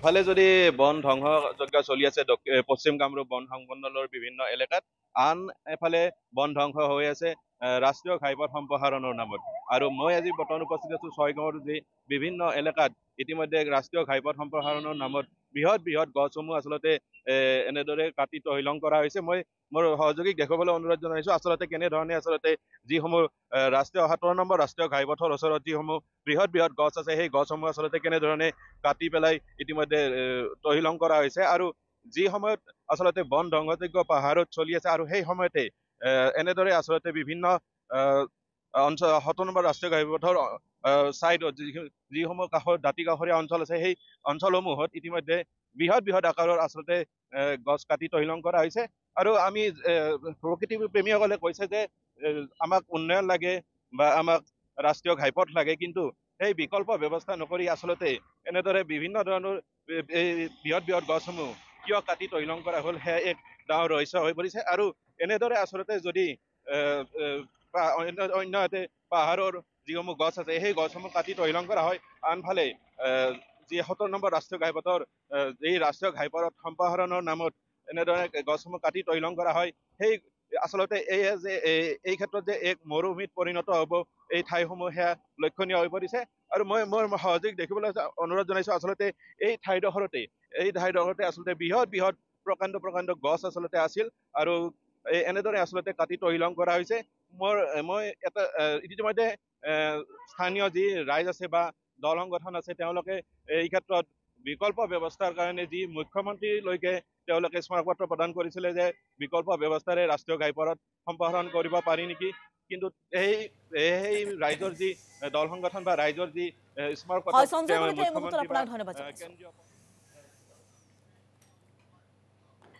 ফালে যদি বন ধ্বংসযজ্ঞ চলি আছে পশ্চিম কামৰূপ বন সংমণ্ডলৰ বিভিন্ন এলেকাত, আন এফালে বন ধ্বংস হৈ আছে ৰাষ্ট্ৰীয় ঘাইপথ সম্প্ৰসাৰণৰ নামত। আৰু মই আজি বৰ্তমান উপস্থিত আছো ছয়গাঁৱৰ যি বিভিন্ন এলেকাত ইতিমধ্যে ৰাষ্ট্ৰীয় ঘাইপথ সম্প্ৰসাৰণৰ নামত বৃহৎ বৃহৎ গছসমূহ আচলতে এনেদৰে কাটি তহিলং কৰা হৈছে। মই মোৰ সহযোগীক দেখুৱাবলৈ অনুৰোধ জনাইছো আচলতে কেনেধৰণে আচলতে যিসমূহ ৰাষ্ট্ৰীয় 17 নম্বৰ ৰাষ্ট্ৰীয় ঘাইপথৰ ওচৰত যিসমূহ বৃহৎ বৃহৎ গছ আছে, সেই গছসমূহ আচলতে কেনেধৰণে কাটি পেলাই ইতিমধ্যে তহিলং কৰা হৈছে। আৰু যি সময়ত আচলতে বন ধ্বংসযজ্ঞ পাহাৰত চলি আছে আৰু সেই সময়তে এনেদৰে আচলতে বিভিন্ন অঞ্চল 17 নম্বৰ ৰাষ্ট্ৰীয় ঘাইপথৰ ছাইডত যিসমূহ কাষৰ দাঁতি কাষৰীয়া অঞ্চল আছে, সেই অঞ্চলসমূহত ইতিমধ্যে বৃহৎ বৃহৎ আকাৰৰ আচলতে গছ কাটি তহিলং কৰা হৈছে। আৰু আমি প্ৰকৃতি প্ৰেমীসকলে কৈছে যে আমাক উন্নয়ন লাগে বা আমাক ৰাষ্ট্ৰীয় ঘাইপথ লাগে, কিন্তু সেই বিকল্প ব্যৱস্থা নকৰি আচলতে এনেদৰে বিভিন্ন ধৰণৰ এই বৃহৎ বৃহৎ গছসমূহ কিয় কাটি তহিলং কৰা হ'ল, সেয়া এক ডাঙৰ ৰহস্য হৈ পৰিছে। আৰু এনেদৰে আচলতে যদি অন্য এতে পাহাৰৰ যিসমূহ গছ আছে, সেই গছসমূহ কাটি তহিলং কৰা হয়, আনফালে যি 17 নম্বৰ ৰাষ্ট্ৰীয় ঘাইপথৰ এই ৰাষ্ট্ৰীয় ঘাইপথ সম্প্ৰসাৰণৰ নামত এনেদৰে গছসমূহ কাটি তহিলং কৰা হয়, সেই আচলতে এই ক্ষেত্ৰত যে এক মৰুভূমিত পৰিণত হ'ব এই ঠাইসমূহ, সেয়া লক্ষণীয় হৈ পৰিছে। আৰু মই মোৰ সহযোগীক দেখিবলৈ অনুৰোধ জনাইছো আচলতে এই ঠাইডোখৰতে আচলতে বৃহৎ বৃহৎ প্ৰকাণ্ড প্ৰকাণ্ড গছ আচলতে আছিল, আৰু এনেদৰে আচলতে কাটি তহিলং কৰা হৈছে। মই এটা ইতিমধ্যে স্থানীয় যি ৰাইজ আছে বা দল সংগঠন আছে, তেওঁলোকে এই ক্ষেত্ৰত বিকল্প ব্যৱস্থাৰ কাৰণে যি মুখ্যমন্ত্ৰীলৈকে তেওঁলোকে স্মাৰকপত্ৰ প্ৰদান কৰিছিলে যে বিকল্প ব্যৱস্থাৰে ৰাষ্ট্ৰীয় ঘাইপথ সম্প্ৰসাৰণ কৰিব পাৰি নেকি, কিন্তু সেই ৰাইজৰ যি দল সংগঠন বা ৰাইজৰ যি স্মাৰকপত্ৰ হয়, সঞ্জয় কলিতা এই মুহূৰ্তত আপোনাক ধন্যবাদ জনাইছো। কেন্দ্ৰীয়